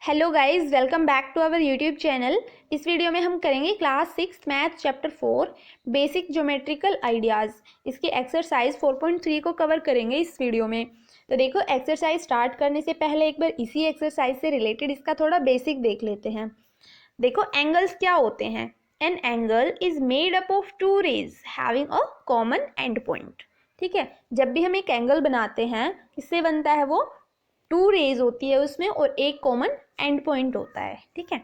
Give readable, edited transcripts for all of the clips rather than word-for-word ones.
Hello guys, welcome back to our YouTube channel. इस video में हम करेंगे class 6 math chapter 4 basic geometrical ideas. इसके एक्सरसाइज 4.3 को कवर करेंगे इस वीडियो में। तो देखो, एक्सरसाइज स्टार्ट करने से पहले एक बार इसी एक्सरसाइज से रिलेटेड इसका थोड़ा बेसिक देख लेते हैं। देखो, एंगल्स क्या होते हैं। An angle is made up of two rays having a common end point. ठीक है, जब भी हम एक एंगल बनाते हैं किससे बनता है वो, टू रेज होती है उसमें और एक कॉमन एंड पॉइंट होता है। ठीक है,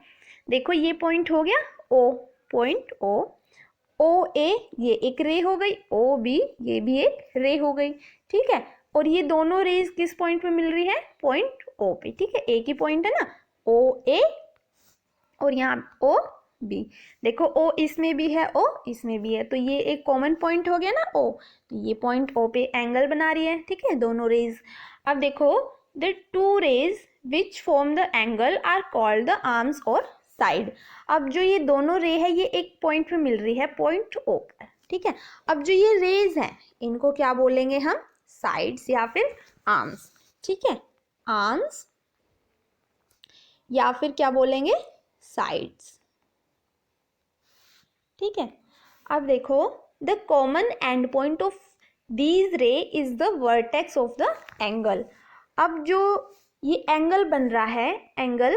देखो ये पॉइंट हो गया ओ, पॉइंट ओ ए ये एक रे हो गई, ओ बी ये भी एक रे हो गई। ठीक है, और ये दोनों रेज किस पॉइंट पे मिल रही है, पॉइंट ओ पे। ठीक है, एक ही पॉइंट है ना, ओ ए और यहाँ ओ बी। देखो ओ इसमें भी है, ओ इसमें भी है, तो ये एक कॉमन पॉइंट हो गया ना ओ, तो ये पॉइंट ओ पे एंगल बना रही है। ठीक है, दोनों रेज। अब देखो, the two rays which form the angle are called the arms और साइड। अब जो ये दोनों रे है ये एक पॉइंट पे मिल रही है, पॉइंट ओ पर। ठीक है, अब जो ये रेज है इनको क्या बोलेंगे हम, साइड्स या फिर आर्म्स। ठीक है, आर्म्स या फिर क्या बोलेंगे, साइड्स। ठीक है, अब देखो, the common end point of these ray is the vertex of the angle. अब जो ये एंगल बन रहा है, एंगल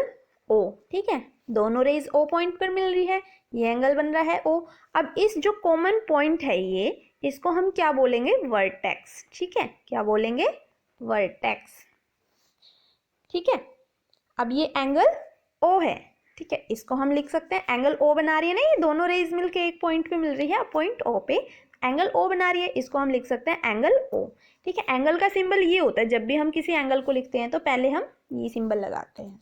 ओ। ठीक है, दोनों रेज ओ पॉइंट पर मिल रही है, ये एंगल बन रहा है ओ। अब इस जो कॉमन पॉइंट है ये, इसको हम क्या बोलेंगे, वर्टेक्स। ठीक है, क्या बोलेंगे, वर्टेक्स। ठीक है, अब ये एंगल ओ है। ठीक है, इसको हम लिख सकते हैं, एंगल ओ बना रही है ना, ये दोनों रेज मिलके एक पॉइंट पे मिल रही है, पॉइंट ओ पे एंगल ओ बना रही है, इसको हम लिख सकते हैं एंगल ओ। ठीक है, एंगल का सिंबल ये होता है, जब भी हम किसी एंगल को लिखते हैं तो पहले हम ये सिंबल लगाते हैं।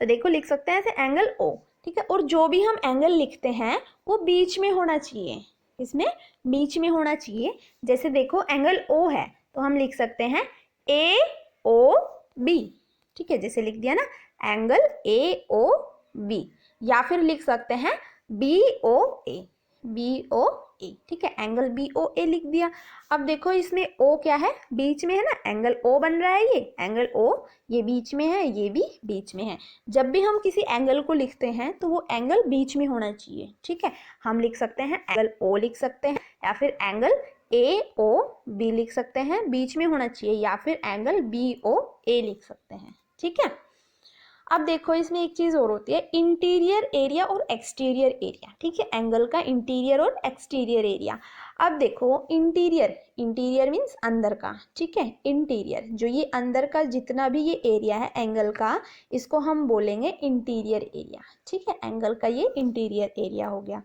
तो देखो, लिख सकते हैं ऐसे एंगल ओ। ठीक है, और जो भी हम एंगल लिखते हैं वो बीच में होना चाहिए, इसमें बीच में होना चाहिए। जैसे देखो, एंगल ओ है तो हम लिख सकते हैं ए ओ बी। ठीक है, जैसे लिख दिया ना, एंगल ए ओ बी। या फिर लिख सकते हैं बी ओ ए, बी ओ ए। ठीक है, एंगल बी ओ ए लिख दिया। अब देखो, इसमें ओ क्या है, बीच में है ना, एंगल ओ बन रहा है, ये एंगल ओ ये बीच में है, ये भी बीच में है। जब भी हम किसी एंगल को लिखते हैं तो वो एंगल बीच में होना चाहिए। ठीक है, हम लिख सकते हैं एंगल ओ लिख सकते हैं, या फिर एंगल ए ओ बी लिख सकते हैं, बीच में होना चाहिए, या फिर एंगल बी ओ ए लिख सकते हैं। ठीक है, अब देखो, इसमें एक चीज और होती है, इंटीरियर एरिया और एक्सटीरियर एरिया। ठीक है, एंगल का इंटीरियर और एक्सटीरियर एरिया। अब देखो, इंटीरियर, इंटीरियर मीन्स अंदर का। ठीक है, इंटीरियर जो ये अंदर का जितना भी ये एरिया है एंगल का, इसको हम बोलेंगे इंटीरियर एरिया। ठीक है, एंगल का ये इंटीरियर एरिया हो गया।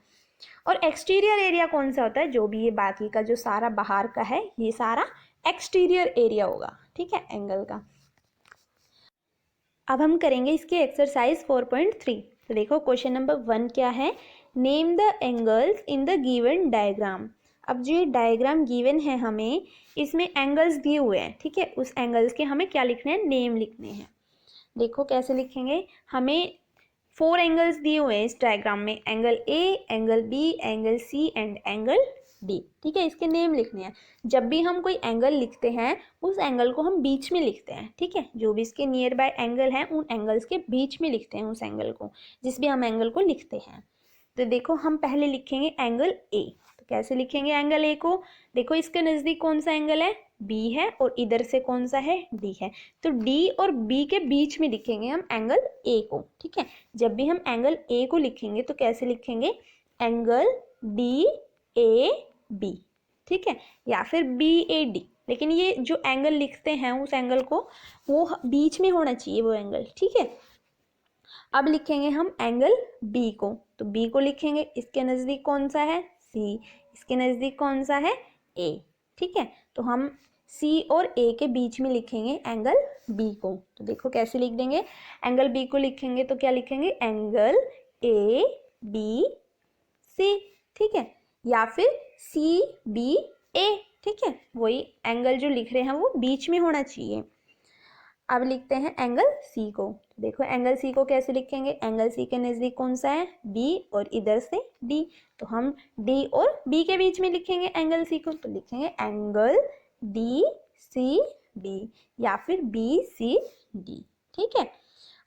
और एक्सटीरियर एरिया कौन सा होता है, जो भी ये बाकी का जो सारा बाहर का है ये सारा एक्सटीरियर एरिया होगा। ठीक है, एंगल का। अब हम करेंगे इसके एक्सरसाइज 4.3। तो देखो, क्वेश्चन नंबर 1 क्या है, name the angles in the given diagram. अब जो ये डायग्राम गिवन है हमें, इसमें एंगल्स दिए हुए हैं। ठीक है, उस एंगल्स के हमें क्या लिखने हैं, नेम लिखने हैं। देखो कैसे लिखेंगे, हमें 4 एंगल्स दिए हुए हैं इस डायग्राम में, angle A, angle B, angle C and angle D. ठीक है, इसके नेम लिखने हैं। जब भी हम कोई एंगल लिखते हैं उस एंगल को हम बीच में लिखते हैं। ठीक है, जो भी इसके नियर बाय एंगल हैं उन एंगल्स के बीच में लिखते हैं उस एंगल को, जिस भी हम एंगल को लिखते हैं। तो देखो, हम पहले लिखेंगे एंगल ए। तो कैसे लिखेंगे एंगल ए को, देखो इसके नज़दीक कौन सा एंगल है, बी है, और इधर से कौन सा है, डी है। तो डी और बी के बीच में लिखेंगे हम एंगल ए को। ठीक है, जब भी हम एंगल ए को लिखेंगे तो कैसे लिखेंगे, एंगल डी ए बी। ठीक है, या फिर बी ए डी, लेकिन ये जो एंगल लिखते हैं उस एंगल को वो बीच में होना चाहिए वो एंगल। ठीक है, अब लिखेंगे हम एंगल बी को। तो बी को लिखेंगे, इसके नज़दीक कौन सा है, सी, इसके नज़दीक कौन सा है, ए। ठीक है, तो हम सी और ए के बीच में लिखेंगे एंगल बी को। तो देखो कैसे लिख देंगे, एंगल बी को लिखेंगे तो क्या लिखेंगे, एंगल ए बी सी। ठीक है, या फिर सी बी ए। ठीक है, वही एंगल जो लिख रहे हैं वो बीच में होना चाहिए। अब लिखते हैं एंगल सी को। तो देखो, एंगल सी को कैसे लिखेंगे, एंगल सी के नज़दीक कौन सा है, बी, और इधर से डी। तो हम डी और बी के बीच में लिखेंगे एंगल सी को। तो लिखेंगे एंगल डी सी बी, या फिर बी सी डी। ठीक है,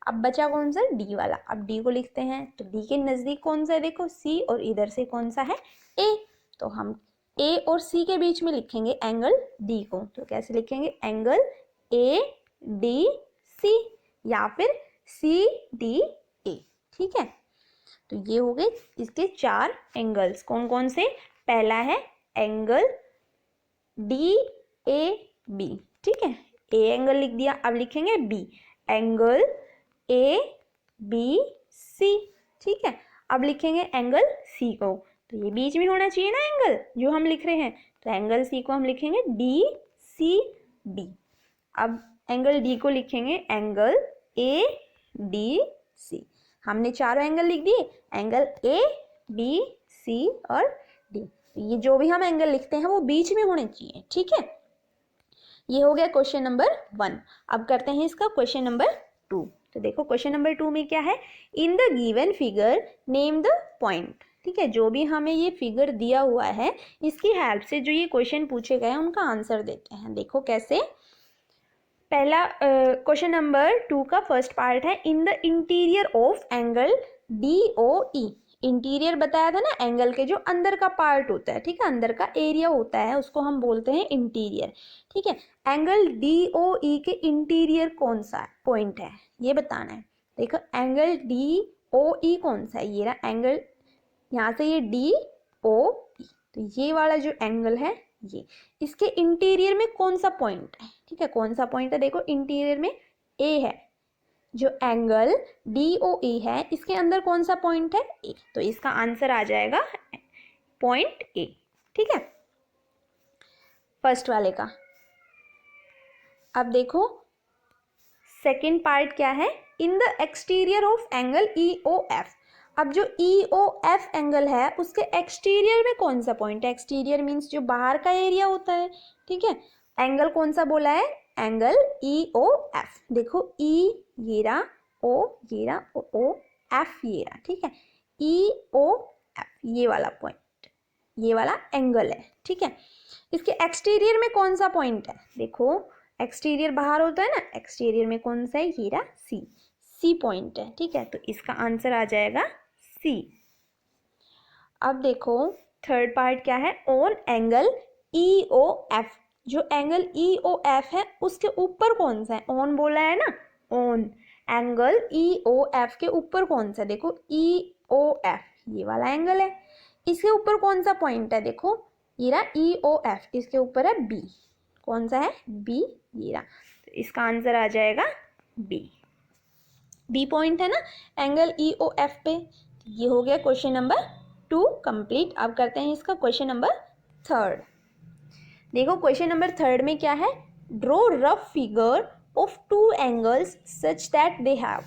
अब बचा कौन सा, डी वाला। अब डी को लिखते हैं, तो डी के नज़दीक कौन सा है, देखो सी, और इधर से कौन सा है, ए। तो हम ए और सी के बीच में लिखेंगे एंगल डी को। तो कैसे लिखेंगे, एंगल ए डी सी, या फिर सी डी ए। ठीक है, तो ये हो गए इसके 4 एंगल्स। कौन कौन से, पहला है एंगल डी ए बी। ठीक है, ए एंगल लिख दिया, अब लिखेंगे B, angle A B C. ठीक है, अब लिखेंगे एंगल सी को, तो ये बीच में होना चाहिए ना एंगल जो हम लिख रहे हैं, तो एंगल सी को हम लिखेंगे डी सी डी। अब एंगल डी को लिखेंगे एंगल ए डी सी। हमने चारों एंगल लिख दिए, एंगल ए बी सी और डी। ये जो भी हम एंगल लिखते हैं वो बीच में होने चाहिए। ठीक है, ये हो गया क्वेश्चन नंबर 1। अब करते हैं इसका क्वेश्चन नंबर 2। तो देखो क्वेश्चन नंबर 2 में क्या है, in the given figure name the point. ठीक है, जो भी हमें ये फिगर दिया हुआ है इसकी हेल्प से जो ये क्वेश्चन पूछे गए हैं उनका आंसर देते हैं। देखो कैसे, पहला क्वेश्चन नंबर 2 का फर्स्ट पार्ट है, in the interior of angle D O E. Interior बताया था ना, एंगल के जो अंदर का पार्ट होता है, ठीक है, अंदर का एरिया होता है उसको हम बोलते हैं इंटीरियर। ठीक है, एंगल डी ओ ई के इंटीरियर कौन सा पॉइंट है ये बताना है। देखो एंगल डी ओ ई कौन सा है, ये रहा एंगल, यहाँ से ये डी ओ ई, तो ये वाला जो एंगल है ये, इसके इंटीरियर में कौन सा पॉइंट है। ठीक है, कौन सा पॉइंट है, देखो इंटीरियर में ए है, जो एंगल डी ओ ई है इसके अंदर कौन सा पॉइंट है, ए। तो इसका आंसर आ जाएगा पॉइंट ए। ठीक है, फर्स्ट वाले का। अब देखो सेकेंड पार्ट क्या है, in the exterior of angle E O F. अब जो ई ओ एफ एंगल है उसके एक्सटीरियर में कौन सा पॉइंट है, एक्सटीरियर मीन्स जो बाहर का एरिया होता है। ठीक है, एंगल कौन सा बोला है, एंगल ई ओ एफ। देखो ई ये रहा, ओ ये रहा, ओ एफ ये रहा। ठीक है, ई ओ एफ ये वाला पॉइंट, ये वाला एंगल है। ठीक है, इसके एक्सटीरियर में कौन सा पॉइंट है, देखो एक्सटीरियर बाहर होता है ना, एक्सटीरियर में कौन सा है, ये रहा सी, सी पॉइंट है। ठीक है, तो इसका आंसर आ जाएगा सी। अब देखो थर्ड पार्ट क्या है, on angle E O F. जो एंगल ई ओ एफ है उसके ऊपर कौन सा है, ऑन बोला है ना, on angle E O F के ऊपर कौन सा, देखो ई ओ एफ ये वाला एंगल है, इसके ऊपर कौन सा पॉइंट है, देखो ये रहा ई ओ एफ, इसके ऊपर है बी, कौन सा है, बी ये रहा। तो इसका आंसर आ जाएगा बी, बी पॉइंट है ना एंगल ई ओ एफ पे। ये हो गया क्वेश्चन नंबर 2 कंप्लीट। अब करते हैं इसका क्वेश्चन नंबर 3। देखो क्वेश्चन नंबर 3 में क्या है, draw rough figure of 2 angles such that they have.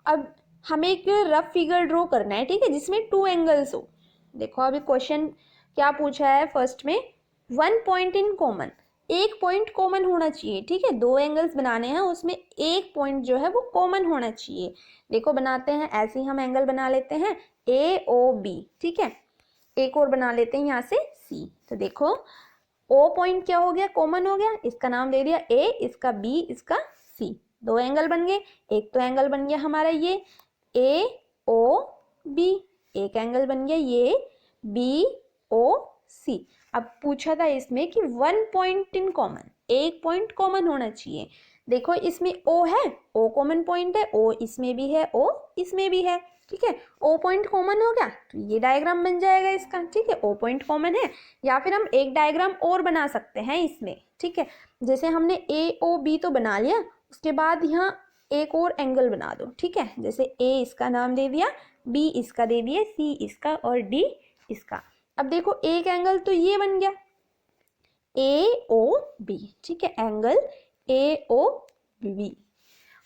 अब हमें एक रफ फिगर ड्रॉ करना है, ठीक है, जिसमें 2 एंगल्स हो। देखो अभी क्वेश्चन क्या पूछा है, फर्स्ट में 1 पॉइंट इन कॉमन, एक पॉइंट कॉमन होना चाहिए। ठीक है, 2 एंगल्स बनाने हैं उसमें एक पॉइंट जो है वो कॉमन होना चाहिए। देखो बनाते हैं, ऐसे ही हम एंगल बना लेते हैं ए ओ बी। ठीक है, एक और बना लेते हैं यहाँ से सी। तो देखो ओ पॉइंट क्या हो गया, कॉमन हो गया, इसका नाम दे दिया ए, इसका बी, इसका सी। 2 एंगल बन गए, एक तो एंगल बन गया हमारा ये ए ओ बी, एक एंगल बन गया ये बी ओ सी। अब पूछा था इसमें कि 1 पॉइंट इन कॉमन, एक पॉइंट कॉमन होना चाहिए। देखो इसमें ओ है, ओ कॉमन पॉइंट है, ओ इसमें भी है, ओ इसमें भी है। ठीक है, ओ पॉइंट कॉमन हो गया तो ये डायग्राम बन जाएगा इसका। ठीक है, ओ पॉइंट कॉमन है, या फिर हम एक डायग्राम और बना सकते हैं इसमें। ठीक है, जैसे हमने ए ओ बी तो बना लिया, उसके बाद यहाँ एक और एंगल बना दो। ठीक है, जैसे ए इसका नाम दे दिया, बी इसका दे दिया, सी इसका और डी इसका। अब देखो एक एंगल तो ये बन गया ए ओ बी। ठीक है, एंगल ए ओ बी,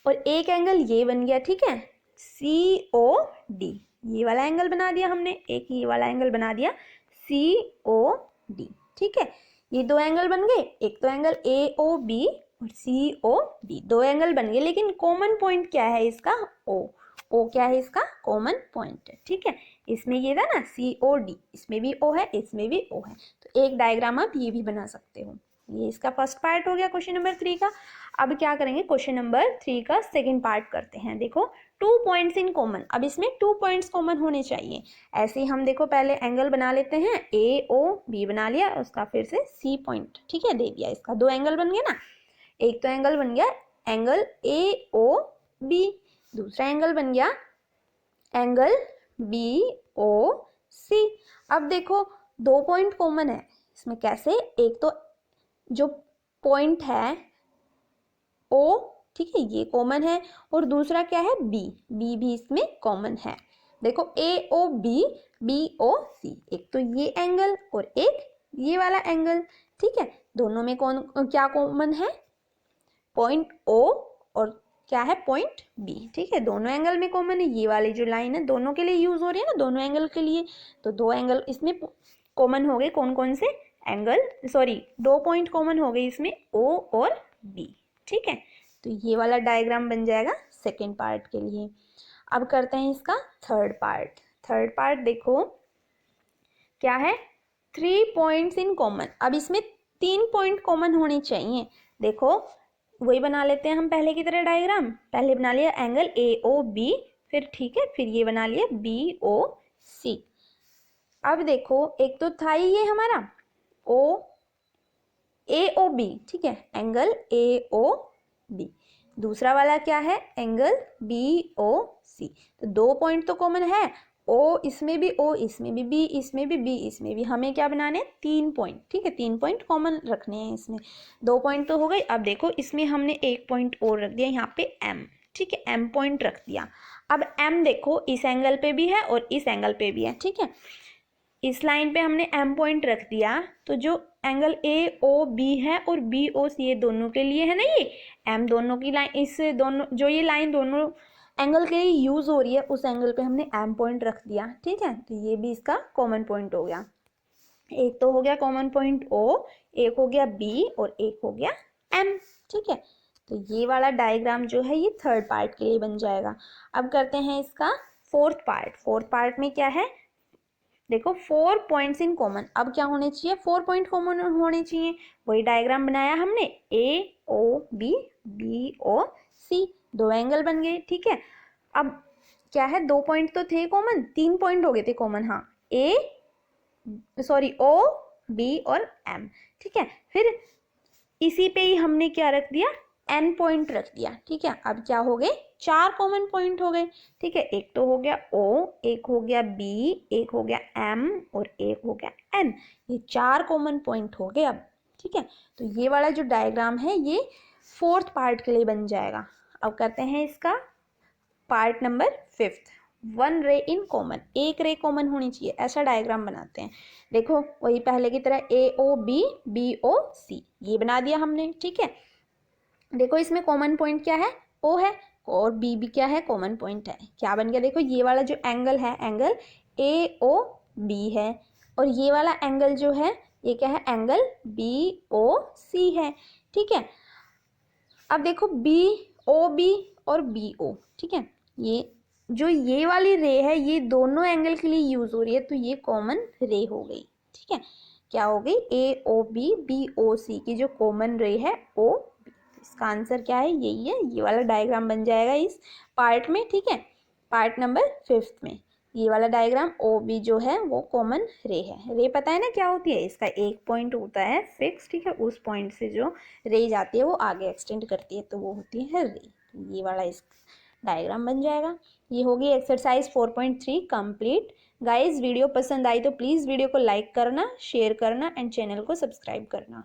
और एक एंगल ये बन गया, ठीक है, सी ओ डी, ये वाला एंगल बना दिया हमने, एक ये वाला एंगल बना दिया सी ओ डी। ठीक है, ये 2 एंगल बन गए, एक तो एंगल ए ओ बी और सी ओ डी, 2 एंगल बन गए, लेकिन कॉमन पॉइंट क्या है इसका, ओ। ओ क्या है इसका, कॉमन पॉइंट है। ठीक है, इसमें ये था ना सी ओ डी, इसमें भी ओ है, इसमें भी ओ है, तो एक डायग्राम आप ये भी बना सकते हो। ये इसका फर्स्ट पार्ट हो गया क्वेश्चन नंबर 3 का। अब क्या करेंगे, क्वेश्चन नंबर 3 का सेकंड पार्ट करते हैं। देखो 2 पॉइंट्स इन कॉमन, अब इसमें 2 पॉइंट्स कॉमन होने चाहिए। ऐसे ही हम देखो पहले एंगल बना लेते हैं, ए ओ बी बना लिया, उसका फिर से सी पॉइंट, ठीक है, दे दिया। इसका 2 एंगल बन गया ना। एक तो एंगल बन गया एंगल ए ओ बी, दूसरा एंगल बन गया एंगल बी ओ सी। अब देखो 2 पॉइंट कॉमन है इसमें, कैसे, एक तो जो पॉइंट है ओ, ठीक है, ये कॉमन है, और दूसरा क्या है बी, बी भी इसमें कॉमन है। देखो ए ओ बी, बी ओ सी, एक तो ये एंगल और एक ये वाला एंगल, ठीक है, दोनों में कौन क्या कॉमन है, पॉइंट ओ और क्या है पॉइंट बी, ठीक है, दोनों एंगल में कॉमन है। ये वाली जो लाइन है दोनों के लिए यूज हो रही है ना, दोनों एंगल के लिए, तो 2 एंगल इसमें कॉमन हो गए। कौन कौन से एंगल, सॉरी 2 पॉइंट कॉमन हो गए इसमें, ओ और बी, ठीक है। तो ये वाला डायग्राम बन जाएगा सेकेंड पार्ट के लिए। अब करते हैं इसका थर्ड पार्ट। थर्ड पार्ट देखो क्या है, 3 पॉइंट्स इन कॉमन। अब इसमें 3 पॉइंट कॉमन होने चाहिए। देखो वही बना लेते हैं हम पहले की तरह डायग्राम। पहले बना लिया एंगल ए ओ बी, फिर ठीक है, फिर ये बना लिया बी ओ सी। अब देखो एक तो था ही ये हमारा ओ ए ओ बी, ठीक है, एंगल ए ओ बी। दूसरा वाला क्या है, एंगल बी ओ सी। तो 2 पॉइंट तो कॉमन है, ओ इसमें भी, ओ इसमें भी, बी इसमें भी, बी इसमें भी। हमें क्या बनाने हैं, 3 पॉइंट, ठीक है, 3 पॉइंट कॉमन रखने हैं इसमें। 2 पॉइंट तो हो गई। अब देखो इसमें हमने एक पॉइंट और रख दिया यहाँ पे एम, ठीक है, एम पॉइंट रख दिया। अब एम देखो इस एंगल पे भी है और इस एंगल पे भी है, ठीक है, इस लाइन पे हमने एम पॉइंट रख दिया, तो जो एंगल ए ओ बी है और बी ओ सी, ये दोनों के लिए है ना, ये एम दोनों की लाइन, इस दोनों जो ये लाइन दोनों एंगल के लिए यूज हो रही है, उस एंगल पे हमने एम पॉइंट रख दिया, ठीक है। तो ये भी इसका कॉमन पॉइंट हो गया। एक तो हो गया कॉमन पॉइंट ओ, एक हो गया बी और एक हो गया एम, ठीक है। तो ये वाला डायग्राम जो है ये थर्ड पार्ट के लिए बन जाएगा। अब करते हैं इसका फोर्थ पार्ट। फोर्थ पार्ट में क्या है, देखो 4 पॉइंट्स इन कॉमन। अब क्या होने चाहिए, 4 पॉइंट कॉमन होने चाहिए। वही डायग्राम बनाया हमने, ए ओ बी, बी ओ सी, 2 एंगल बन गए, ठीक है। अब क्या है, 2 पॉइंट तो थे कॉमन, 3 पॉइंट हो गए थे कॉमन, हाँ, ए सॉरी ओ बी और एम, ठीक है। फिर इसी पे ही हमने क्या रख दिया, एन पॉइंट रख दिया, ठीक है। अब क्या हो गए, 4 कॉमन पॉइंट हो गए, ठीक है। एक तो हो गया ओ, एक हो गया बी, एक हो गया एम और एक हो गया एन, ये 4 कॉमन पॉइंट हो गए अब, ठीक है। तो ये वाला जो डायग्राम है ये फोर्थ पार्ट के लिए बन जाएगा। अब करते हैं इसका पार्ट नंबर 5th, 1 रे इन कॉमन, एक रे कॉमन होनी चाहिए, ऐसा डायग्राम बनाते हैं। देखो वही पहले की तरह ए ओ बी, बी ओ सी, ये बना दिया हमने, ठीक है। देखो इसमें कॉमन पॉइंट क्या है, ओ है, और बी भी क्या है, कॉमन पॉइंट है। क्या बन गया, देखो ये वाला जो एंगल है, एंगल ए ओ बी है, और ये वाला एंगल जो है ये क्या है, एंगल बी ओ सी है, ठीक है। अब देखो बी ओ बी और बी ओ, ठीक है, ये जो ये वाली रे है ये दोनों एंगल के लिए यूज हो रही है, तो ये कॉमन रे हो गई, ठीक है। क्या हो गई, ए ओ बी, बी ओ सी की जो कॉमन रे है ओ बी। इसका आंसर क्या है, यही है, ये वाला डायग्राम बन जाएगा इस पार्ट में, ठीक है, पार्ट नंबर 5th में। ये वाला डायग्राम ओ बी जो है वो कॉमन रे है। रे पता है ना क्या होती है, इसका एक पॉइंट होता है फिक्स, ठीक है, उस पॉइंट से जो रे जाती है वो आगे एक्सटेंड करती है, तो वो होती है रे। ये वाला इस डायग्राम बन जाएगा। ये होगी एक्सरसाइज 4.3 कंप्लीट। गाइस वीडियो पसंद आई तो प्लीज़ वीडियो को लाइक करना, शेयर करना एंड चैनल को सब्सक्राइब करना।